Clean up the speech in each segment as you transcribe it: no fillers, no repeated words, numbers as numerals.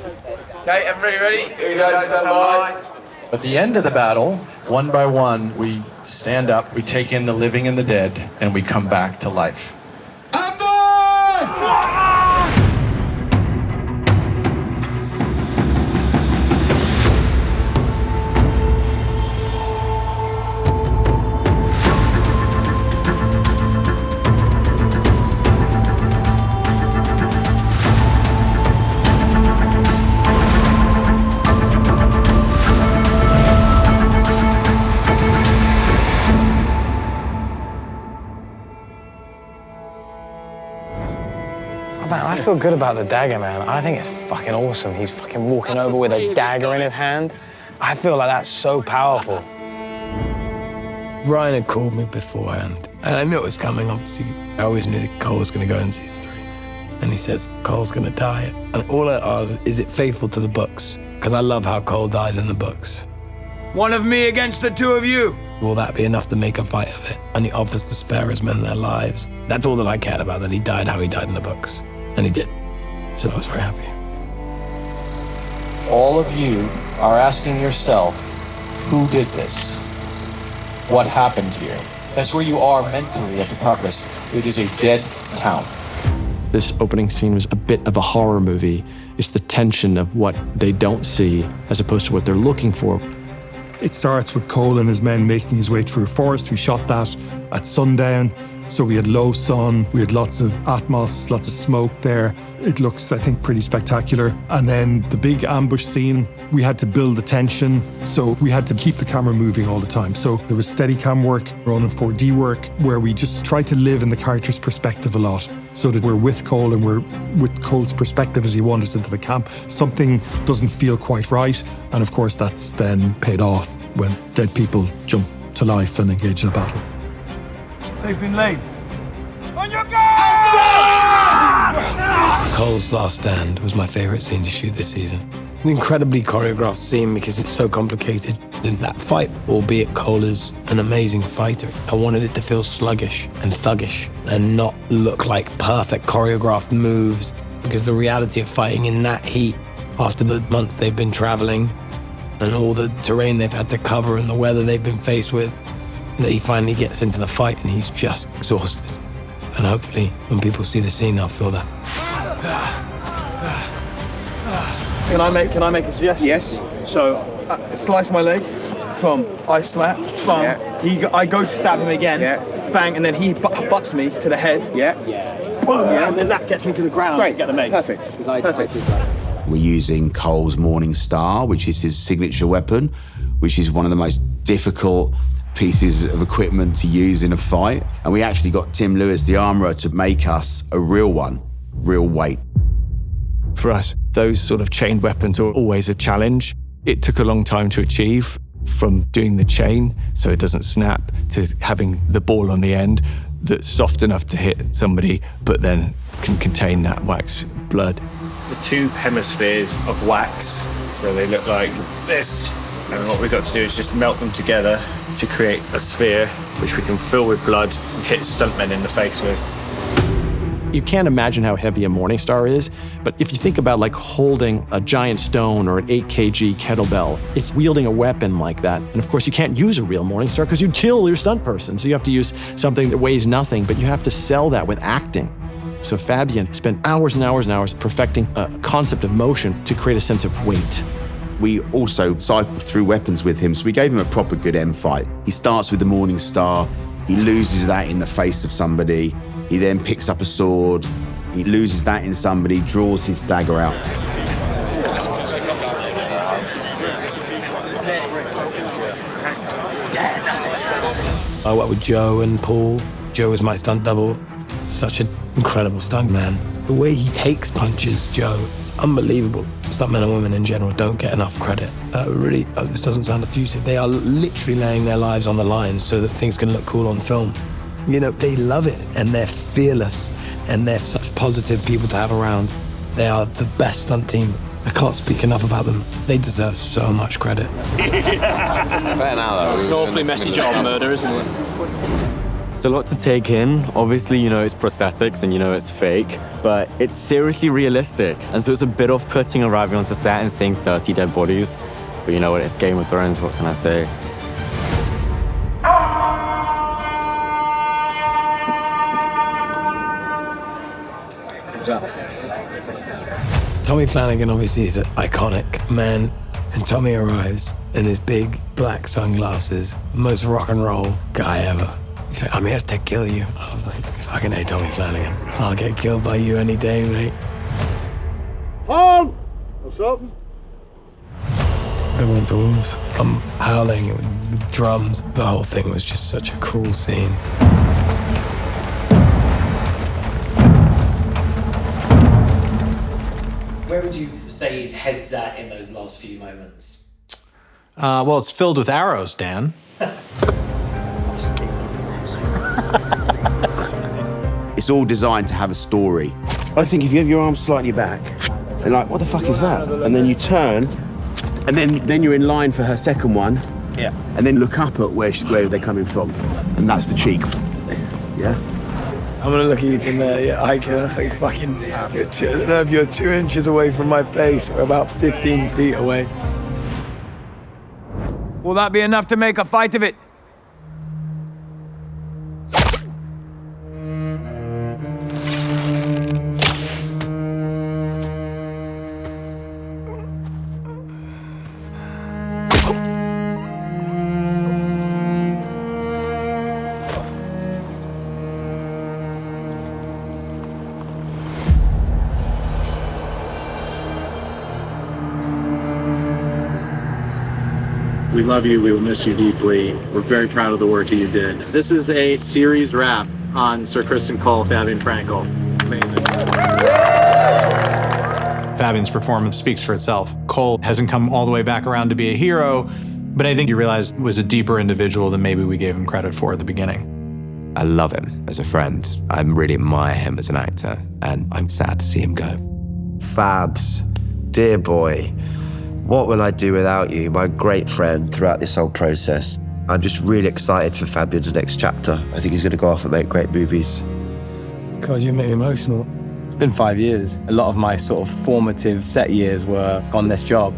Okay, everybody ready? Here you go, stand by. At the end of the battle, one by one, we stand up, we take in the living and the dead, and we come back to life. Man, I feel good about the dagger, man. I think it's fucking awesome. He's fucking walking over with a dagger in his hand. I feel like that's so powerful. Ryan had called me beforehand, and I knew it was coming, obviously. I always knew that Cole was going to go in season 3. And he says, Cole's going to die. And all I asked, is it faithful to the books? Because I love how Cole dies in the books. One of me against the two of you. Will that be enough to make a fight of it? And he offers to spare his men their lives. That's all that I cared about, that he died how he died in the books. And he did. So I was very happy. All of you are asking yourself, who did this? What happened here? That's where you are mentally at the progress. It is a dead town. This opening scene was a bit of a horror movie. It's the tension of what they don't see as opposed to what they're looking for. It starts with Cole and his men making his way through a forest. We shot that at sundown. So we had low sun, we had lots of atmos, lots of smoke there. It looks, I think, pretty spectacular. And then the big ambush scene, we had to build the tension. So we had to keep the camera moving all the time. So there was steady cam work, Ronin 4D work, where we just tried to live in the character's perspective a lot. So that we're with Cole and we're with Cole's perspective as he wanders into the camp. Something doesn't feel quite right. And of course, that's then paid off when dead people jump to life and engage in a battle. They've been laid. On your guard! Cole's last stand was my favorite scene to shoot this season. An incredibly choreographed scene because it's so complicated. In that fight, albeit Cole is an amazing fighter, I wanted it to feel sluggish and thuggish and not look like perfect choreographed moves, because the reality of fighting in that heat after the months they've been traveling and all the terrain they've had to cover and the weather they've been faced with, that he finally gets into the fight and he's just exhausted. And hopefully, when people see the scene, they'll feel that. Can I make a suggestion? Yes. So, slice my leg from ice smack, bang. Yeah. I go to stab him again, bang, and then he butts me to the head. And then that gets me to the ground to get the mace. Perfect. We're using Cole's Morning Star, which is his signature weapon, which is one of the most difficult pieces of equipment to use in a fight. And we actually got Tim Lewis, the armourer, to make us a real one, real weight. For us, those sort of chained weapons are always a challenge. It took a long time to achieve, from doing the chain so it doesn't snap to having the ball on the end that's soft enough to hit somebody but then can contain that wax blood. The two hemispheres of wax, so they look like this. And what we've got to do is just melt them together to create a sphere which we can fill with blood and hit stuntmen in the face with. You can't imagine how heavy a Morningstar is, but if you think about like holding a giant stone or an 8 kg kettlebell, it's wielding a weapon like that. And of course, you can't use a real Morningstar because you'd kill your stunt person. So you have to use something that weighs nothing, but you have to sell that with acting. So Fabien spent hours and hours and hours perfecting a concept of motion to create a sense of weight. We also cycled through weapons with him, so we gave him a proper good end fight. He starts with the Morning Star, he loses that in the face of somebody, he then picks up a sword, he loses that in somebody, draws his dagger out. I worked with Joe and Paul. Joe was my stunt double. Such an incredible stunt man. The way he takes punches, Joe, it's unbelievable. Stuntmen and women in general don't get enough credit. Really, this doesn't sound effusive. They are literally laying their lives on the line so that things can look cool on film. You know, they love it, and they're fearless, and they're such positive people to have around. They are the best stunt team. I can't speak enough about them. They deserve so much credit. Fair now, though. It's an awfully messy job, murder, isn't it? It's a lot to take in. Obviously, you know it's prosthetics and you know it's fake, but it's seriously realistic. And so it's a bit off-putting arriving onto set and seeing 30 dead bodies. But you know what, it's Game of Thrones, what can I say? Tommy Flanagan obviously is an iconic man, and Tommy arrives in his big black sunglasses, most rock and roll guy ever. He's like, I'm here to kill you. I was like, fucking hey, Tommy Flanagan. I'll get killed by you any day, mate. Hold! What's up? The winter wolves come howling with drums. The whole thing was just such a cool scene. Where would you say his head's at in those last few moments? Well, it's filled with arrows, Dan. It's all designed to have a story. I think if you have your arms slightly back, and like, what the fuck is that? And then you turn, and then you're in line for her second one. Yeah. And then look up at where they're coming from, and that's the cheek. Yeah. I'm gonna look at you from there. Yeah, I can. Like, fucking. I don't know if you're 2 inches away from my face or about 15 feet away. Will that be enough to make a fight of it? We love you, we will miss you deeply. We're very proud of the work that you did. This is a series wrap on Ser Criston Cole, Fabien Frankel. Amazing. Fabien's performance speaks for itself. Cole hasn't come all the way back around to be a hero, but I think you realize was a deeper individual than maybe we gave him credit for at the beginning. I love him as a friend. I really admire him as an actor, and I'm sad to see him go. Fabs, dear boy, what will I do without you? My great friend throughout this whole process. I'm just really excited for Fabien's next chapter. I think he's going to go off and make great movies. God, you make me emotional. It's been 5 years. A lot of my sort of formative set years were on this job.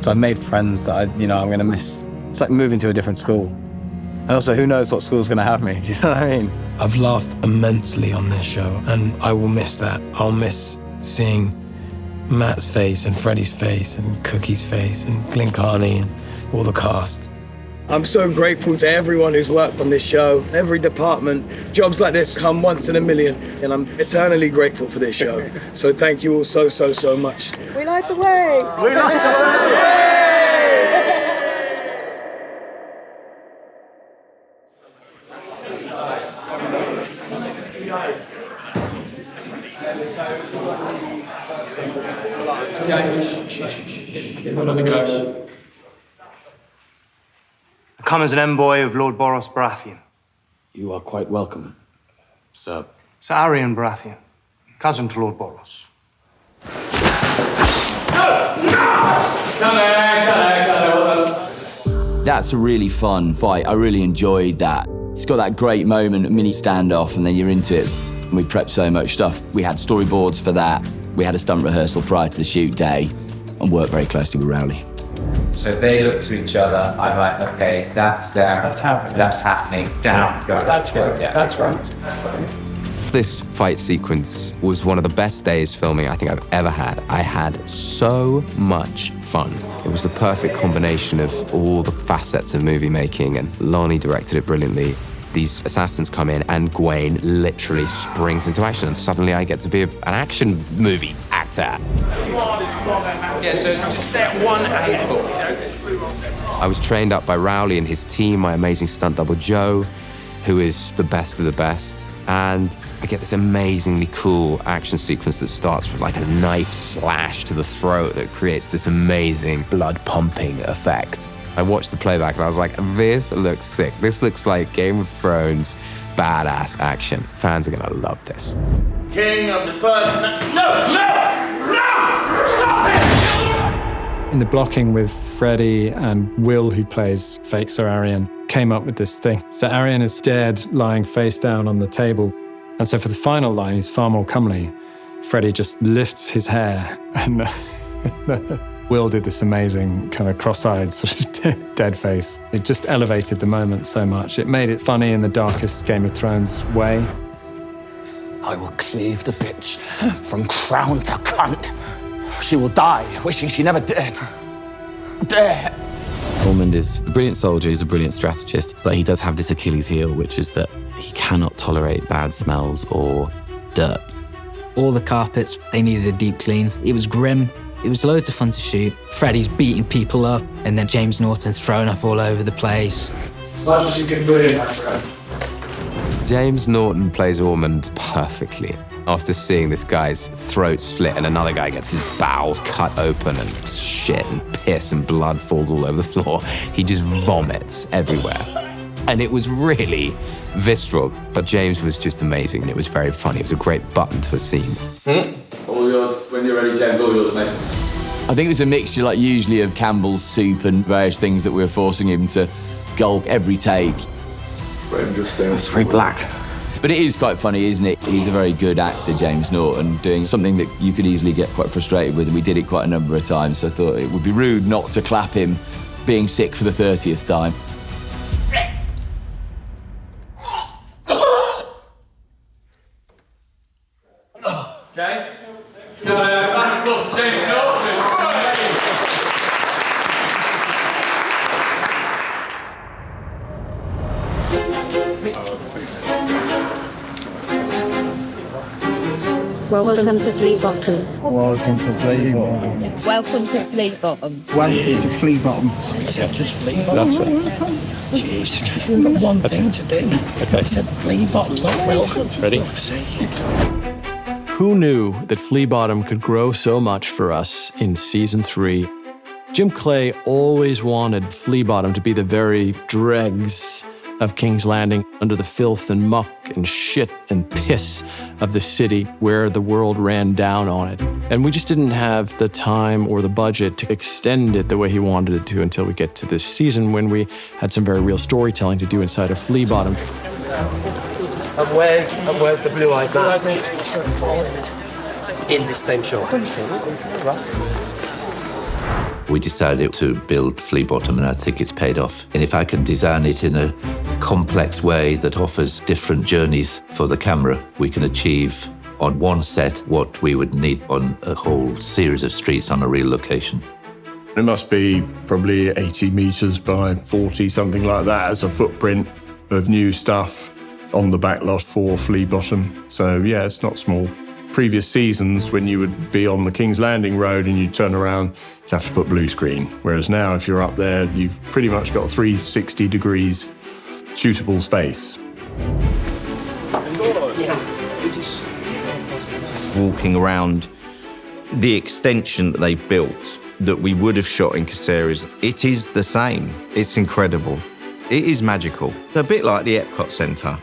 So I've made friends that I'm going to miss. It's like moving to a different school. And also, who knows what school's going to have me? Do you know what I mean? I've laughed immensely on this show, and I will miss that. I'll miss seeing Matt's face and Freddie's face and Cookie's face and Glencarney and all the cast. I'm so grateful to everyone who's worked on this show, every department. Jobs like this come once in a million, and I'm eternally grateful for this show. So thank you all so, so, so much. We like the way. We like the way. I come as an envoy of Lord Boros Baratheon. You are quite welcome, sir. Ser Arion Baratheon, cousin to Lord Boros. That's a really fun fight. I really enjoyed that. It's got that great moment, a mini standoff, and then you're into it. And we prepped so much stuff. We had storyboards for that. We had a stunt rehearsal prior to the shoot day and worked very closely with Rowley. So they look to each other. I'm like, okay, that's down. That's happening. That's happening. Down. Go. That's right. Yeah. That's right. This fight sequence was one of the best days filming I think I've ever had. I had so much fun. It was the perfect combination of all the facets of movie making, and Lonnie directed it brilliantly. These assassins come in and Gwayne literally springs into action, and suddenly I get to be an action movie actor. Yeah, so just that one angle. I was trained up by Rowley and his team, my amazing stunt double Joe, who is the best of the best. And I get this amazingly cool action sequence that starts with like a knife slash to the throat that creates this amazing blood pumping effect. I watched the playback and I was like, this looks sick. This looks like Game of Thrones badass action. Fans are gonna love this. King of the first... No! Stop it! In the blocking with Freddie and Will, who plays fake Ser Arion, came up with this thing. So Arian is dead, lying face down on the table. And so for the final line, he's far more comely. Freddie just lifts his hair, and Will did this amazing kind of cross-eyed sort of dead face. It just elevated the moment so much. It made it funny in the darkest Game of Thrones way. I will cleave the bitch from crown to cunt. She will die wishing she never did. Dare. Ormond is a brilliant soldier, he's a brilliant strategist, but he does have this Achilles heel, which is that he cannot tolerate bad smells or dirt. All the carpets, they needed a deep clean. It was grim. It was loads of fun to shoot. Freddie's beating people up, and then James Norton thrown up all over the place. James Norton plays Ormond perfectly. After seeing this guy's throat slit and another guy gets his bowels cut open and shit and piss and blood falls all over the floor, he just vomits everywhere. And it was really visceral, but James was just amazing and it was very funny. It was a great button to a scene. All yours. When you're ready, James, all yours, mate. I think it was a mixture, like usually, of Campbell's soup and various things that we were forcing him to gulp every take. It's very black. But it is quite funny, isn't it? He's a very good actor, James Norton, doing something that you could easily get quite frustrated with, and we did it quite a number of times, so I thought it would be rude not to clap him being sick for the 30th time. Okay. Round of applause for James Norton. Welcome to Flea Bottom. Welcome to Flea Bottom. Welcome to Flea Bottom. Welcome to Flea Bottom. Just Flea Bottom. That's it. Jeez, we've got one thing to do. I said Flea Bottom, not welcome. Ready? Who knew that Flea Bottom could grow so much for us in season 3? Jim Clay always wanted Flea Bottom to be the very dregs of King's Landing, under the filth and muck and shit and piss of the city where the world ran down on it. And we just didn't have the time or the budget to extend it the way he wanted it to until we get to this season when we had some very real storytelling to do inside of Flea Bottom. And where's the blue-eyed man? In this same show. We decided to build Flea Bottom, and I think it's paid off. And if I can design it in a complex way that offers different journeys for the camera, we can achieve on one set what we would need on a whole series of streets on a real location. It must be probably 80 metres by 40, something like that, as a footprint of new stuff on the backlot for Flea Bottom. So yeah, it's not small. Previous seasons, when you would be on the King's Landing Road and you'd turn around, you'd have to put blue screen. Whereas now, if you're up there, you've pretty much got 360 degrees shootable space. Walking around the extension that they've built that we would have shot in Caceres, it is the same. It's incredible. It is magical. A bit like the Epcot Centre.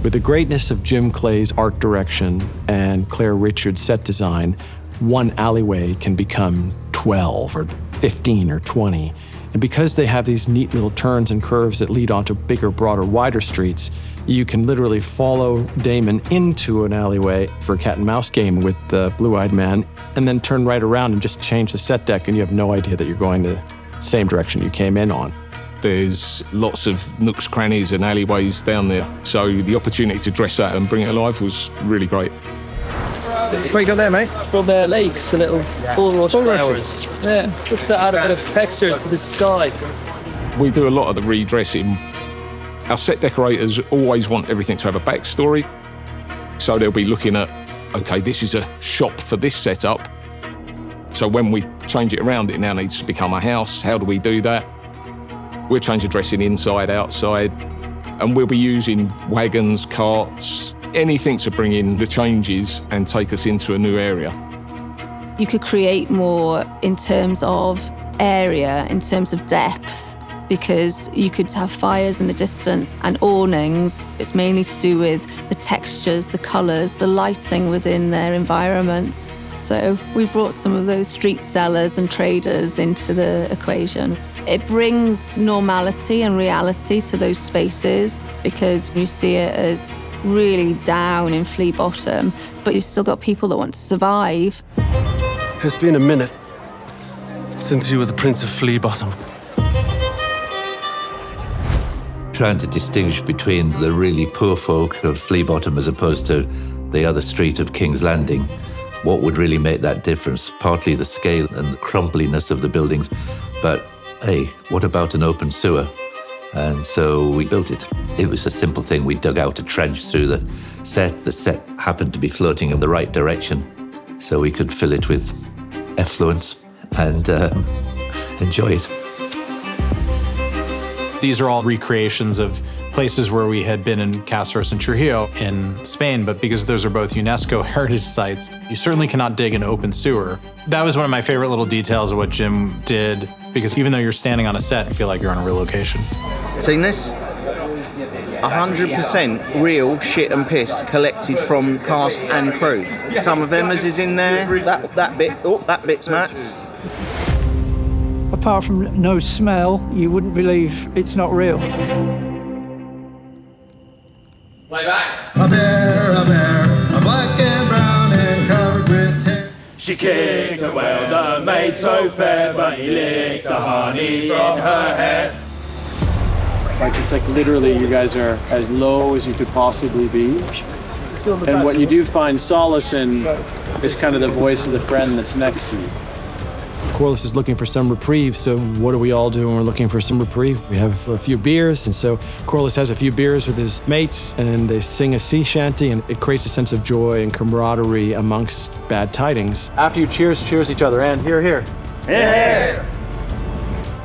With the greatness of Jim Clay's art direction and Claire Richards' set design, one alleyway can become 12 or 15 or 20. And because they have these neat little turns and curves that lead onto bigger, broader, wider streets, you can literally follow Daemon into an alleyway for a cat and mouse game with the blue-eyed man, and then turn right around and just change the set deck, and you have no idea that you're going the same direction you came in on. There's lots of nooks, crannies and alleyways down there. So the opportunity to dress that and bring it alive was really great. What you got there, mate? Strawberry lakes, the little bulrush flowers. Yeah, just to add a bit of texture to the sky. We do a lot of the redressing. Our set decorators always want everything to have a backstory. So they'll be looking at, okay, this is a shop for this setup. So when we change it around, it now needs to become a house. How do we do that? We'll change the dressing inside, outside, and we'll be using wagons, carts, anything to bring in the changes and take us into a new area. You could create more in terms of area, in terms of depth, because you could have fires in the distance and awnings. It's mainly to do with the textures, the colours, the lighting within their environments. So we brought some of those street sellers and traders into the equation. It brings normality and reality to those spaces because you see it as really down in Flea Bottom, but you've still got people that want to survive. It's been a minute since you were the Prince of Flea Bottom. Trying to distinguish between the really poor folk of Flea Bottom as opposed to the other street of King's Landing. What would really make that difference? Partly the scale and the crumbliness of the buildings, but hey, what about an open sewer? And so we built it. It was a simple thing. We dug out a trench through the set. The set happened to be floating in the right direction, so we could fill it with effluence and enjoy it. These are all recreations of places where we had been in Cáceres and Trujillo in Spain, but because those are both UNESCO heritage sites, you certainly cannot dig an open sewer. That was one of my favorite little details of what Jim did, because even though you're standing on a set, you feel like you're on a real location. Seen this? 100% real shit and piss collected from cast and crew. Some of Emma's is in there, that bit's Matt's. Apart from no smell, you wouldn't believe it's not real. Play back. A bear, a black and brown and covered with hair. She kicked a welder maid so fair, but he licked the honey from her hair. Like, it's like literally you guys are as low as you could possibly be. And what you do find solace in is kind of the voice of the friend that's next to you. Corlys is looking for some reprieve, so what do we all do when we're looking for some reprieve? We have a few beers, and so Corlys has a few beers with his mates, and they sing a sea shanty, and it creates a sense of joy and camaraderie amongst bad tidings. After you cheers each other, and here. Yeah.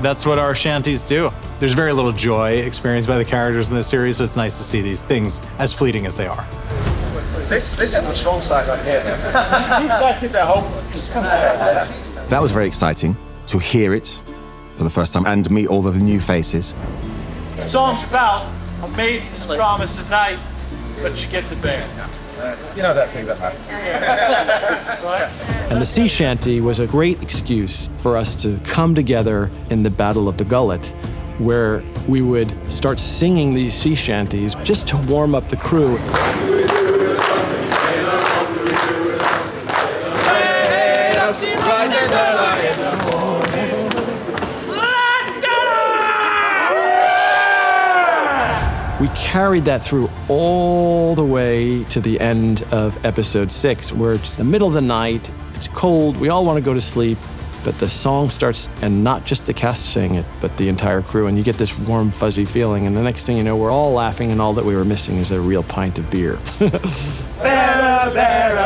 That's what our shanties do. There's very little joy experienced by the characters in this series, so it's nice to see these things as fleeting as they are. This is the strong side right here. He's back in their home. That was very exciting to hear it for the first time and meet all of the new faces. The song's about I made this promise tonight, but you get to bed. You know that thing that happened. And the sea shanty was a great excuse for us to come together in the Battle of the Gullet, where we would start singing these sea shanties just to warm up the crew. We carried that through all the way to the end of episode 6, where it's the middle of the night, it's cold, we all want to go to sleep, but the song starts, and not just the cast sing it, but the entire crew, and you get this warm, fuzzy feeling, and the next thing you know, we're all laughing, and all that we were missing is a real pint of beer. Bear, bear,